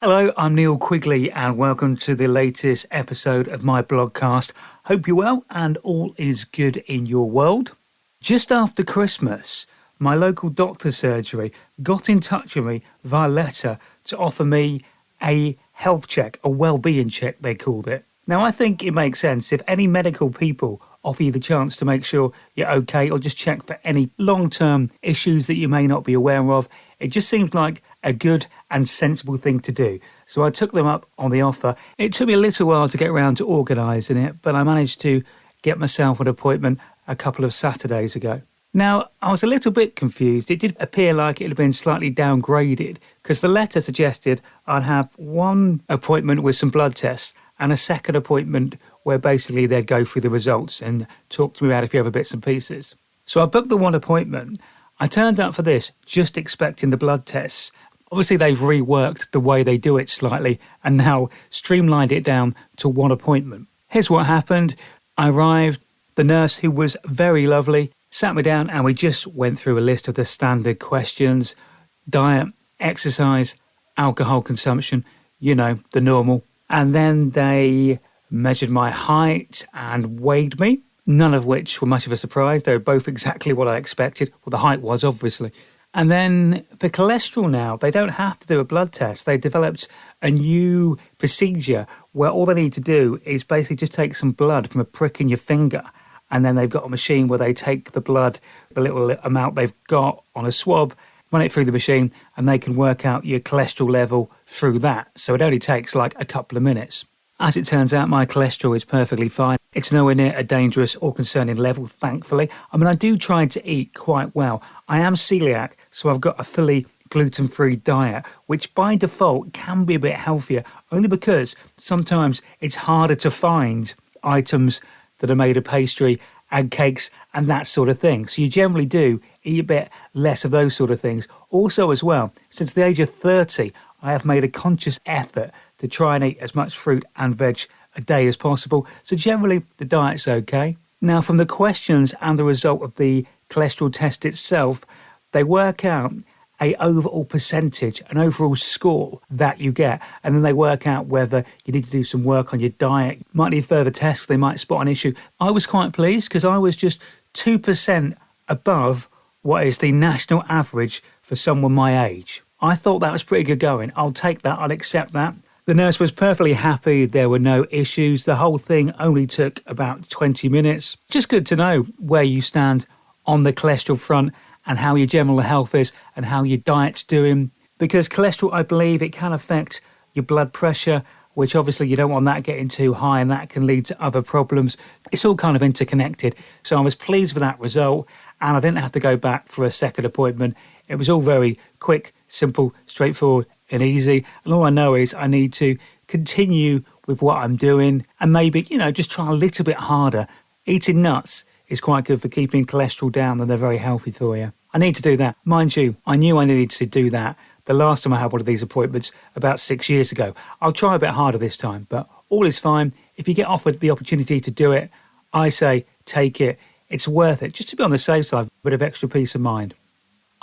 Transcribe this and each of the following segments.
Hello, I'm Neil Quigley and welcome to the latest episode of my Blogcast. Hope you're well and all is good in your world. Just after Christmas, my local doctor's surgery got in touch with me via letter to offer me a health check, a well-being check they called it. Now I think it makes sense if any medical people offer you the chance to make sure you're okay or just check for any long-term issues that you may not be aware of. It just seems like a good and sensible thing to do. So I took them up on the offer. It took me a little while to get around to organising it, but I managed to get myself an appointment a couple of Saturdays ago. Now, I was a little bit confused. It did appear like it had been slightly downgraded because the letter suggested I'd have one appointment with some blood tests and a second appointment where basically they'd go through the results and talk to me about a few other bits and pieces. So I booked the one appointment. I turned up for this just expecting the blood tests. Obviously, they've reworked the way they do it slightly and now streamlined it down to one appointment. Here's what happened. I arrived. The nurse, who was very lovely, sat me down and we just went through a list of the standard questions: diet, exercise, alcohol consumption, the normal. And then they measured my height and weighed me, none of which were much of a surprise. They were both exactly what I expected. Well, the height was, obviously. And then for cholesterol now, they don't have to do a blood test. They developed a new procedure where all they need to do is basically just take some blood from a prick in your finger. And then they've got a machine where they take the blood, the little amount they've got on a swab, run it through the machine, and they can work out your cholesterol level through that. So it only takes like a couple of minutes. As it turns out, my cholesterol is perfectly fine. It's nowhere near a dangerous or concerning level, thankfully. I mean, I do try to eat quite well. I am celiac, so I've got a fully gluten-free diet, which by default can be a bit healthier, only because sometimes it's harder to find items that are made of pastry and cakes and that sort of thing. So you generally do eat a bit less of those sort of things. Also as well, since the age of 30, I have made a conscious effort to try and eat as much fruit and veg a day as possible. So generally, the diet's okay. Now, from the questions and the result of the cholesterol test itself, they work out a overall percentage, an overall score that you get. And then they work out whether you need to do some work on your diet. Might need further tests. They might spot an issue. I was quite pleased because I was just 2% above what is the national average for someone my age. I thought that was pretty good going. I'll take that. I'll accept that. The nurse was perfectly happy. There were no issues. The whole thing only took about 20 minutes. Just good to know where you stand on the cholesterol front and how your general health is and how your diet's doing. Because cholesterol, I believe, it can affect your blood pressure, which obviously you don't want that getting too high and that can lead to other problems. It's all kind of interconnected. So I was pleased with that result and I didn't have to go back for a second appointment. It was all very quick, simple, straightforward and easy. And all I know is I need to continue with what I'm doing and maybe, just try a little bit harder. Eating nuts is quite good for keeping cholesterol down and they're very healthy for you. I need to do that. Mind you, I knew I needed to do that the last time I had one of these appointments about 6 years ago. I'll try a bit harder this time, but all is fine. If you get offered the opportunity to do it, I say take it. It's worth it, just to be on the safe side, a bit of extra peace of mind.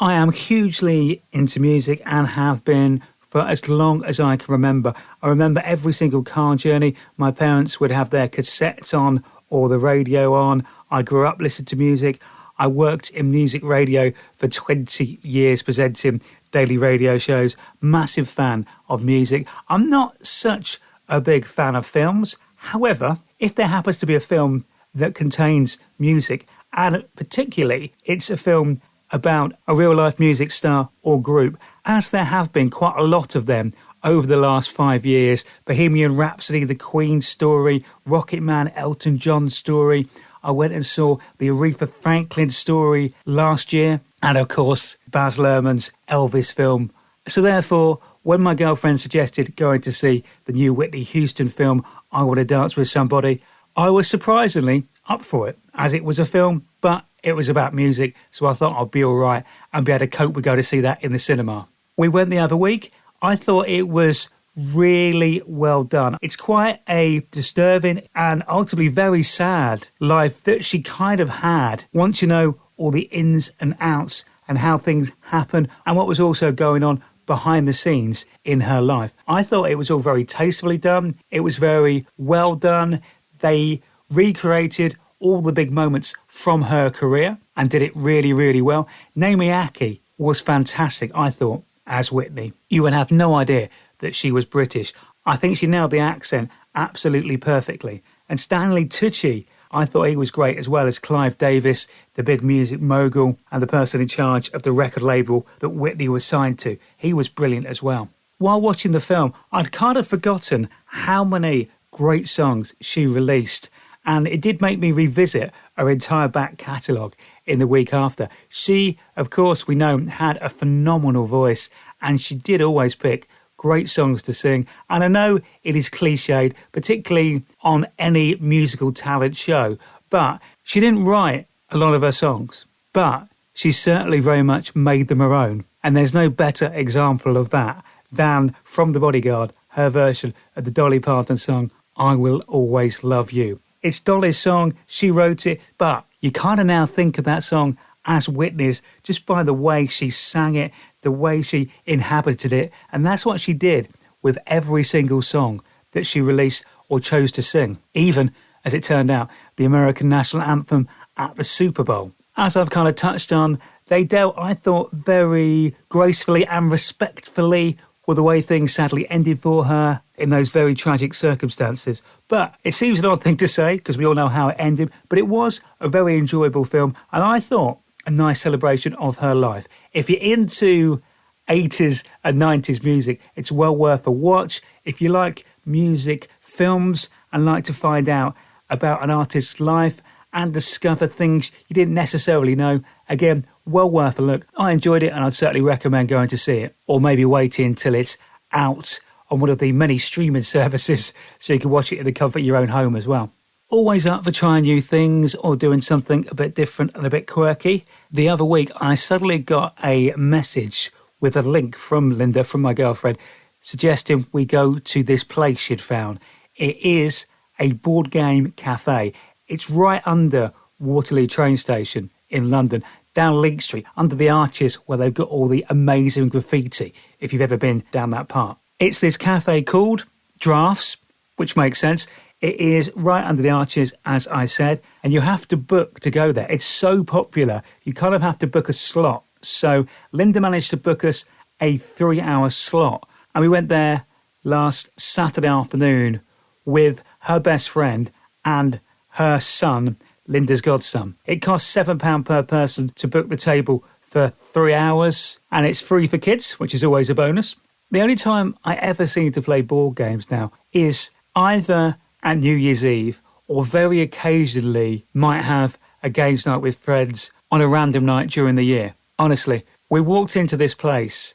I am hugely into music and have been for as long as I can remember. I remember every single car journey. My parents would have their cassettes on or the radio on. I grew up listening to music. I worked in music radio for 20 years presenting daily radio shows. Massive fan of music. I'm not such a big fan of films. However, if there happens to be a film that contains music, and particularly it's a film about a real-life music star or group, as there have been quite a lot of them over the last 5 years. Bohemian Rhapsody, the Queen story, Rocket Man, Elton John story. I went and saw the Aretha Franklin story last year. And of course, Baz Luhrmann's Elvis film. So therefore, when my girlfriend suggested going to see the new Whitney Houston film, I Want to Dance with Somebody, I was surprisingly up for it, as it was a film, but it was about music, so I thought I'd be all right and be able to cope with going to see that in the cinema. We went the other week. I thought it was really well done. It's quite a disturbing and ultimately very sad life that she kind of had once you know all the ins and outs and how things happen and what was also going on behind the scenes in her life. I thought it was all very tastefully done. It was very well done. They recreated all the big moments from her career and did it really, really well. Naomi Ackie was fantastic, I thought, as Whitney. You would have no idea that she was British. I think she nailed the accent absolutely perfectly. And Stanley Tucci, I thought he was great, as well as Clive Davis, the big music mogul and the person in charge of the record label that Whitney was signed to. He was brilliant as well. While watching the film, I'd kind of forgotten how many great songs she released, and it did make me revisit her entire back catalogue in the week after. She, of course, we know, had a phenomenal voice, and she did always pick great songs to sing. And I know it is cliched, particularly on any musical talent show, but she didn't write a lot of her songs, but she certainly very much made them her own. And there's no better example of that than from The Bodyguard, her version of the Dolly Parton song, I Will Always Love You. It's Dolly's song, she wrote it, but you kind of now think of that song as Whitney's just by the way she sang it, the way she inhabited it, and that's what she did with every single song that she released or chose to sing, even, as it turned out, the American national anthem at the Super Bowl. As I've kind of touched on, they dealt, I thought, very gracefully and respectfully with the way things sadly ended for her in those very tragic circumstances. But it seems an odd thing to say, because we all know how it ended, but it was a very enjoyable film, and I thought a nice celebration of her life. If you're into 80s and 90s music, it's well worth a watch. If you like music, films, and like to find out about an artist's life and discover things you didn't necessarily know, again, well worth a look. I enjoyed it, and I'd certainly recommend going to see it, or maybe waiting until it's out on one of the many streaming services so you can watch it in the comfort of your own home as well. Always up for trying new things or doing something a bit different and a bit quirky. The other week, I suddenly got a message with a link from Linda, from my girlfriend, suggesting we go to this place she'd found. It is a board game cafe. It's right under Waterloo train station in London, down Link Street, under the arches where they've got all the amazing graffiti, if you've ever been down that part. It's this cafe called Drafts, which makes sense. It is right under the arches, as I said, and you have to book to go there. It's so popular, you kind of have to book a slot. So Linda managed to book us a 3-hour slot, and we went there last Saturday afternoon with her best friend and her son, Linda's godson. It costs £7 per person to book the table for 3 hours, and it's free for kids, which is always a bonus. The only time I ever seem to play board games now is either at New Year's Eve or very occasionally might have a games night with friends on a random night during the year. Honestly, we walked into this place,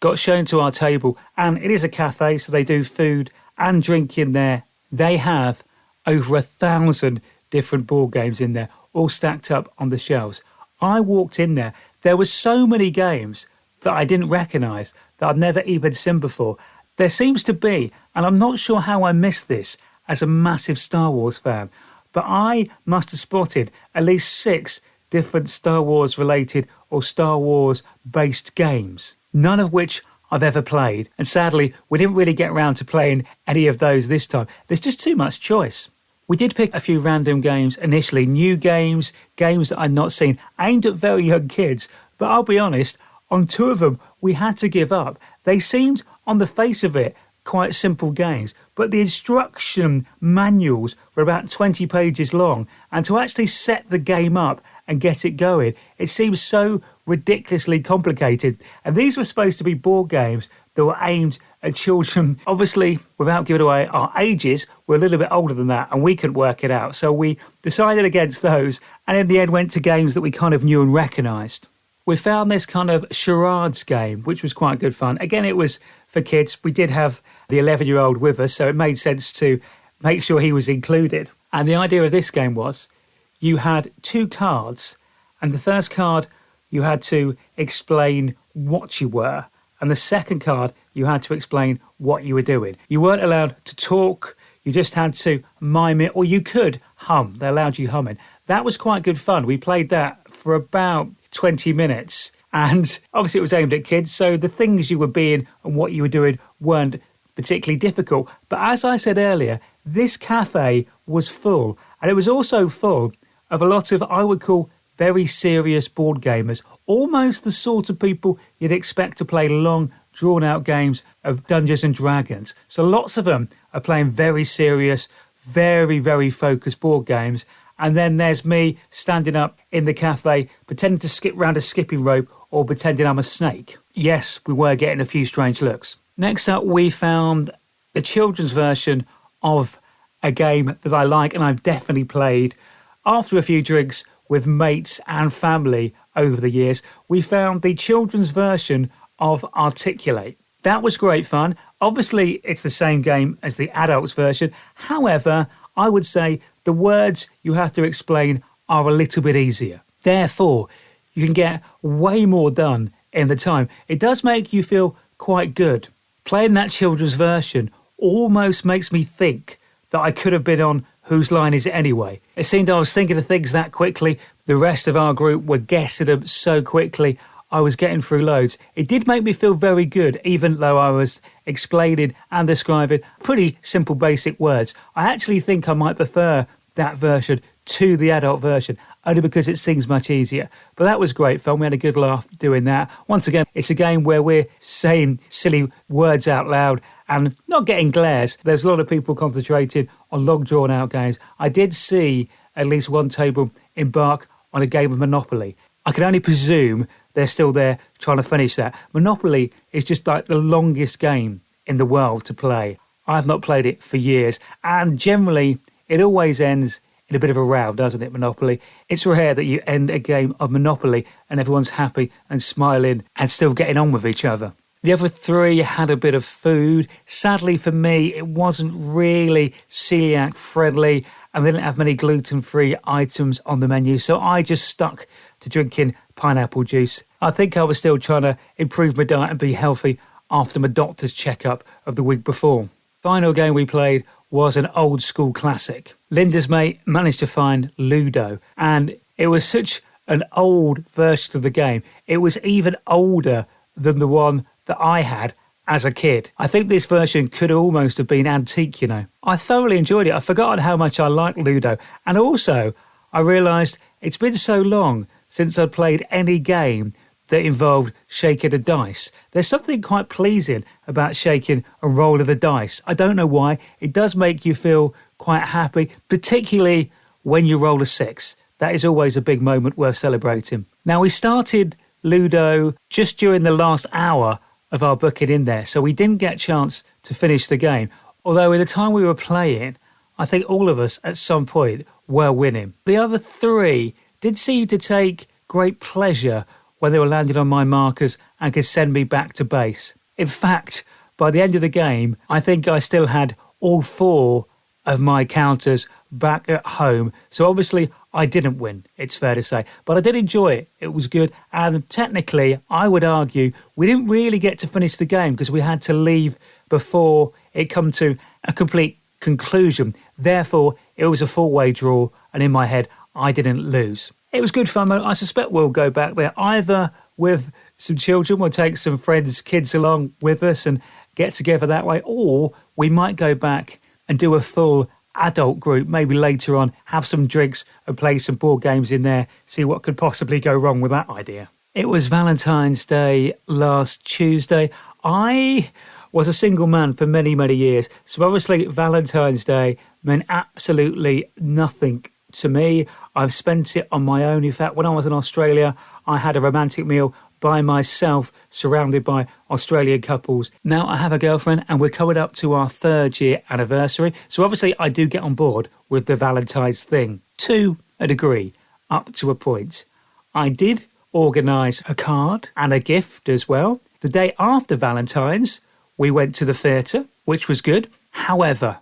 got shown to our table, and it is a cafe, so they do food and drink in there. They have over 1,000 different board games in there, all stacked up on the shelves. I walked in there, there were so many games that I didn't recognise, that I'd never even seen before. There seems to be, and I'm not sure how I missed this as a massive Star Wars fan, but I must have spotted at least 6 different Star Wars related or Star Wars based games, none of which I've ever played. And sadly, we didn't really get around to playing any of those this time. There's just too much choice. We did pick a few random games initially, new games, games that I'd not seen, aimed at very young kids. But I'll be honest, on 2 of them, we had to give up. They seemed, on the face of it, quite simple games, but the instruction manuals were about 20 pages long, and to actually set the game up and get it going, it seems so ridiculously complicated. And these were supposed to be board games that were aimed at children. Obviously, without giving away our ages, we're a little bit older than that, and we couldn't work it out. So we decided against those, and in the end went to games that we kind of knew and recognised. We found this kind of charades game, which was quite good fun. Again, it was for kids. We did have the 11-year-old with us, so it made sense to make sure he was included. And the idea of this game was you had 2 cards, and the first card you had to explain what you were, and the second card you had to explain what you were doing. You weren't allowed to talk, you just had to mime it, or you could hum. They allowed you humming. That was quite good fun. We played that for about 20 minutes, And obviously it was aimed at kids, so the things you were being and what you were doing weren't particularly difficult. But as I said earlier, this cafe was full, and it was also full of a lot of, I would call, very serious board gamers, almost the sort of people you'd expect to play long, drawn-out games of Dungeons and Dragons. So lots of them are playing very serious, very, very focused board games. And then there's me standing up in the cafe, pretending to skip round a skipping rope or pretending I'm a snake. Yes, we were getting a few strange looks. Next up, we found the children's version of a game that I like and I've definitely played. After a few drinks with mates and family over the years, we found the children's version of Articulate. That was great fun. Obviously, it's the same game as the adults version. However, I would say the words you have to explain are a little bit easier. Therefore, you can get way more done in the time. It does make you feel quite good. Playing that children's version almost makes me think that I could have been on Whose Line Is It Anyway? It seemed I was thinking of things that quickly. The rest of our group were guessing them so quickly. I was getting through loads. It did make me feel very good, even though I was explaining and describing pretty simple basic words. I actually think I might prefer that version to the adult version, only because it seems much easier. But that was great fun. We had a good laugh doing that. Once again, it's a game where we're saying silly words out loud and not getting glares. There's a lot of people concentrating on long drawn out games. I did see at least one table embark on a game of Monopoly. I can only presume they're still there trying to finish that. Monopoly is just like the longest game in the world to play. I've not played it for years, and generally it always ends in a bit of a row, doesn't it, Monopoly? It's rare that you end a game of Monopoly and everyone's happy and smiling and still getting on with each other. The other three had a bit of food. Sadly for me, it wasn't really celiac friendly and they didn't have many gluten-free items on the menu, so I just stuck to drinking pineapple juice. I think I was still trying to improve my diet and be healthy after my doctor's checkup of the week before. Final game we played was an old school classic. Linda's mate managed to find Ludo, and it was such an old version of the game. It was even older than the one that I had as a kid. I think this version could almost have been antique, you know. I thoroughly enjoyed it. I've forgotten how much I liked Ludo, and also I realised it's been so long since I'd played any game that involved shaking a dice. There's something quite pleasing about shaking a roll of the dice. I don't know why. It does make you feel quite happy, particularly when you roll a 6. That is always a big moment worth celebrating. Now, we started Ludo just during the last hour of our booking in there, so we didn't get a chance to finish the game. Although in the time we were playing, I think all of us at some point were winning. The other three did seem to take great pleasure when they were landing on my markers and could send me back to base. In fact, by the end of the game, I think I still had all 4 of my counters back at home. So obviously I didn't win, it's fair to say. But I did enjoy it. It was good. And technically, I would argue, we didn't really get to finish the game because we had to leave before it come to a complete conclusion. Therefore, it was a 4-way draw. And in my head, I didn't lose. It was good fun though. I suspect we'll go back there either with some children, we'll take some friends, kids along with us and get together that way, or we might go back and do a full adult group, maybe later on, have some drinks and play some board games in there, see what could possibly go wrong with that idea. It was Valentine's Day last Tuesday. I was a single man for many, many years, so obviously Valentine's Day meant absolutely nothing to me. I've spent it on my own. In fact, when I was in Australia, I had a romantic meal by myself, surrounded by Australian couples. Now I have a girlfriend and we're coming up to our 3rd year anniversary. So obviously I do get on board with the Valentine's thing to a degree, up to a point. I did organise a card and a gift as well. The day after Valentine's, we went to the theatre, which was good. However,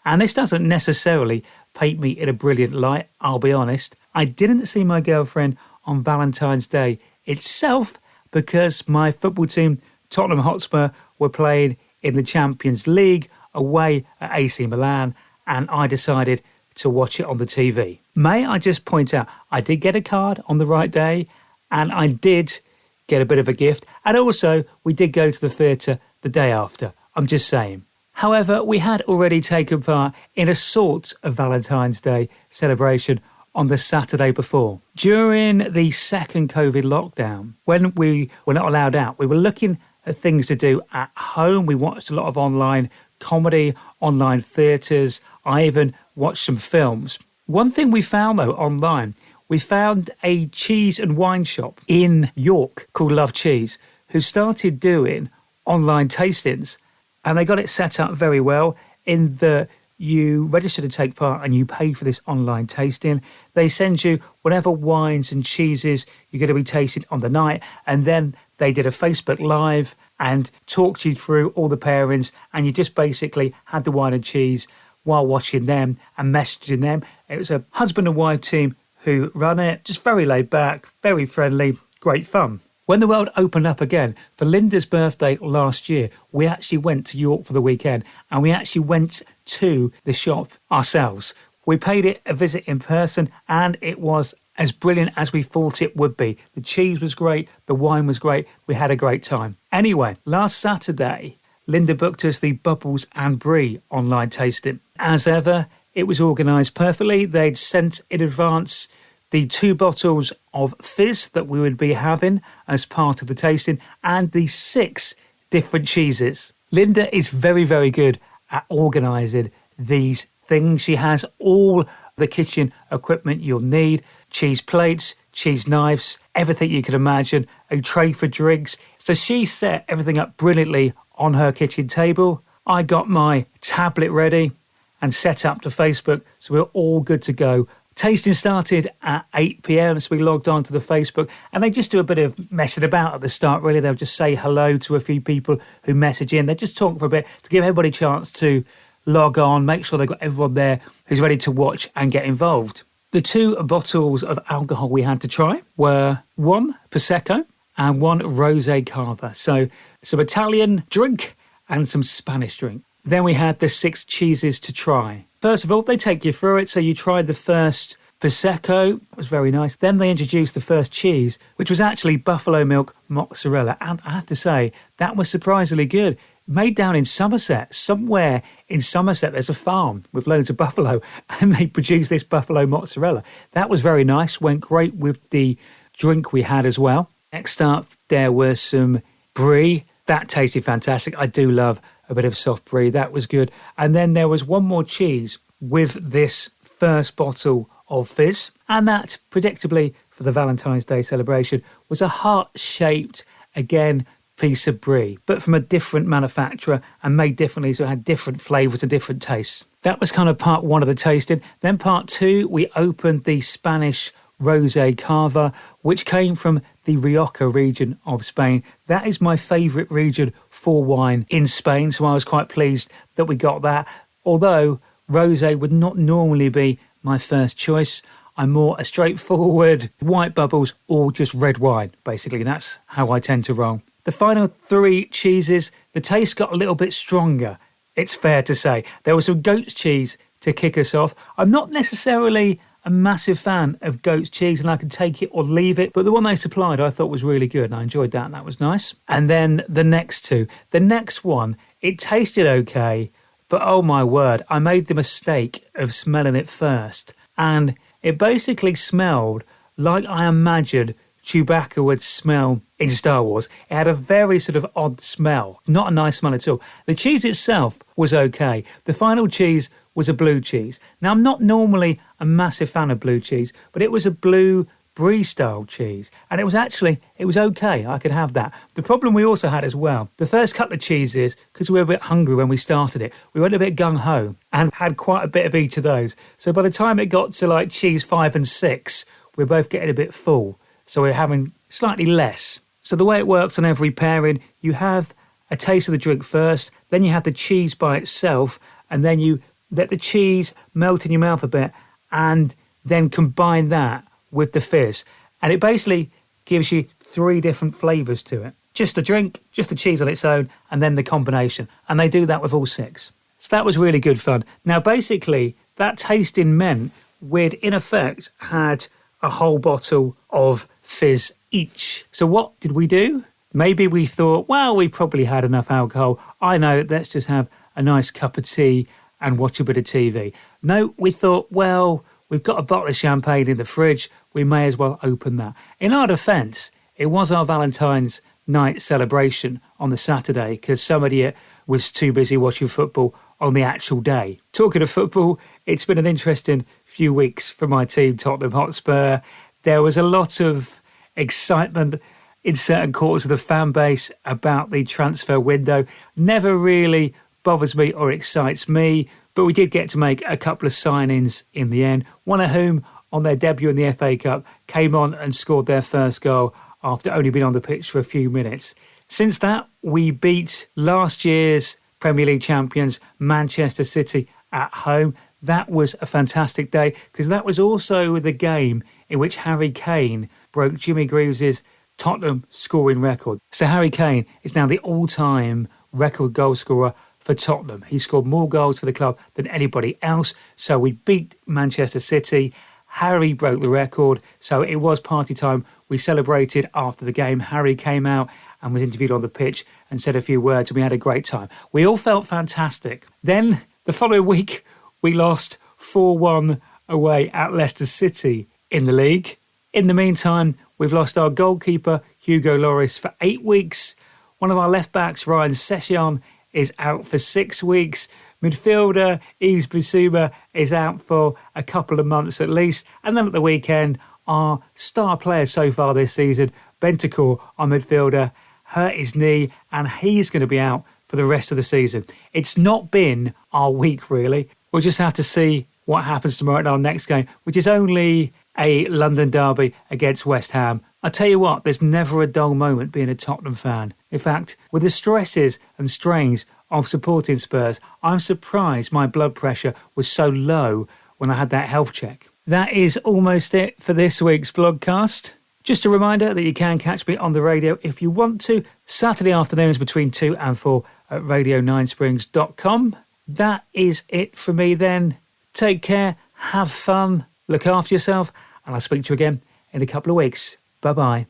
and this doesn't necessarily paint me in a brilliant light, I'll be honest, I didn't see my girlfriend on Valentine's Day itself because my football team, Tottenham Hotspur, were playing in the Champions League away at AC Milan, and I decided to watch it on the TV. May I just point out, I did get a card on the right day, and I did get a bit of a gift. And also, we did go to the theatre the day after. I'm just saying. However, we had already taken part in a sort of Valentine's Day celebration on the Saturday before. During the second COVID lockdown, when we were not allowed out, we were looking at things to do at home. We watched a lot of online comedy, online theatres. I even watched some films. One thing we found though online, we found a cheese and wine shop in York called Love Cheese, who started doing online tastings. And they got it set up very well in that you register to take part and you pay for this online tasting. They send you whatever wines and cheeses you're going to be tasting on the night. And then they did a Facebook Live and talked you through all the pairings. And you just basically had the wine and cheese while watching them and messaging them. It was a husband and wife team who run it. Just very laid back, very friendly, great fun. When the world opened up again, for Linda's birthday last year, we actually went to York for the weekend and we actually went to the shop ourselves. We paid it a visit in person and it was as brilliant as we thought it would be. The cheese was great, the wine was great, we had a great time. Anyway, last Saturday, Linda booked us the Bubbles and Brie online tasting. As ever, it was organised perfectly. They'd sent in advance the 2 bottles of fizz that we would be having as part of the tasting and the 6 different cheeses. Linda is very, very good at organising these things. She has all the kitchen equipment you'll need, cheese plates, cheese knives, everything you can imagine, a tray for drinks. So she set everything up brilliantly on her kitchen table. I got my tablet ready and set up to Facebook, so we're all good to go. Tasting started at 8 p.m, so we logged on to the Facebook and they just do a bit of messing about at the start, really. They'll just say hello to a few people who message in. They just talk for a bit to give everybody a chance to log on, make sure they've got everyone there who's ready to watch and get involved. The 2 bottles of alcohol we had to try were 1 Prosecco and 1 Rosé Cava. So some Italian drink and some Spanish drink. Then we had the 6 cheeses to try. First of all, they take you through it. So you tried the first Prosecco. It was very nice. Then they introduced the first cheese, which was actually buffalo milk mozzarella. And I have to say, that was surprisingly good. Made down in Somerset. Somewhere in Somerset, there's a farm with loads of buffalo, and they produce this buffalo mozzarella. That was very nice. Went great with the drink we had as well. Next up, there was some brie. That tasted fantastic. I do love a bit of soft brie. That was good. And then there was 1 more cheese with this first bottle of fizz. And that, predictably, for the Valentine's Day celebration, was a heart-shaped, again, piece of brie, but from a different manufacturer and made differently, so it had different flavours and different tastes. That was kind of part 1 of the tasting. Then part 2, we opened the Spanish Rosé Cava, which came from the Rioja region of Spain. That is my favourite region for wine in Spain, so I was quite pleased that we got that. Although rosé would not normally be my first choice. I'm more a straightforward white bubbles or just red wine, basically. That's how I tend to roll. The final 3 cheeses, the taste got a little bit stronger, it's fair to say. There was some goat's cheese to kick us off. I'm not necessarily a massive fan of goat's cheese and I can take it or leave it, but the one they supplied I thought was really good and I enjoyed that and that was nice. And then the next 2. The next one, it tasted okay, but oh my word, I made the mistake of smelling it first and it basically smelled like I imagined Chewbacca would smell in Star Wars. It had a very sort of odd smell, not a nice smell at all. The cheese itself was okay. The final cheese was a blue cheese. Now, I'm not normally a massive fan of blue cheese, but it was a blue brie style cheese. And it was okay. I could have that. The problem we also had as well, the first couple of cheeses, because we were a bit hungry when we started it, we went a bit gung-ho and had quite a bit of each of those. So by the time it got to like cheese 5 and 6, we were both getting a bit full. So we're having slightly less. So the way it works on every pairing, you have a taste of the drink first, then you have the cheese by itself, and then you let the cheese melt in your mouth a bit, and then combine that with the fizz. And it basically gives you 3 different flavours to it. Just the drink, just the cheese on its own, and then the combination. And they do that with all 6. So that was really good fun. Now, basically, that tasting meant we'd, in effect, had a whole bottle of fizz each. So what did we do? Maybe we thought, well, we probably had enough alcohol. I know, let's just have a nice cup of tea and watch a bit of TV. No, we thought, well, we've got a bottle of champagne in the fridge. We may as well open that. In our defence, it was our Valentine's night celebration on the Saturday because some idiot was too busy watching football on the actual day. Talking of football, it's been an interesting few weeks for my team, Tottenham Hotspur. There was a lot of excitement in certain quarters of the fan base about the transfer window. Never really bothers me or excites me, but we did get to make a couple of signings in the end, one of whom on their debut in the FA Cup came on and scored their first goal after only being on the pitch for a few minutes. Since that, we beat last year's Premier League champions Manchester City at home. That was a fantastic day because that was also the game in which Harry Kane broke Jimmy Greaves' Tottenham scoring record. So Harry Kane is now the all-time record goal scorer for Tottenham. He scored more goals for the club than anybody else. So we beat Manchester City. Harry broke the record. So it was party time. We celebrated after the game. Harry came out and was interviewed on the pitch and said a few words, and we had a great time. We all felt fantastic. Then the following week, we lost 4-1 away at Leicester City in the league. In the meantime, we've lost our goalkeeper, Hugo Lloris, for 8 weeks. One of our left-backs, Ryan Sessegnon, is out for 6 weeks. Midfielder, Yves Bissouma, is out for a couple of months at least. And then at the weekend, our star player so far this season, Bentancur, our midfielder, hurt his knee and he's going to be out for the rest of the season. It's not been our week, really. We'll just have to see what happens tomorrow at our next game, which is only a London derby against West Ham. I tell you what, there's never a dull moment being a Tottenham fan. In fact, with the stresses and strains of supporting Spurs, I'm surprised my blood pressure was so low when I had that health check. That is almost it for this week's Blogcast. Just a reminder that you can catch me on the radio if you want to, Saturday afternoons between 2 and 4 at radio9springs.com. That is it for me then. Take care, have fun, look after yourself, and I'll speak to you again in a couple of weeks. Bye-bye.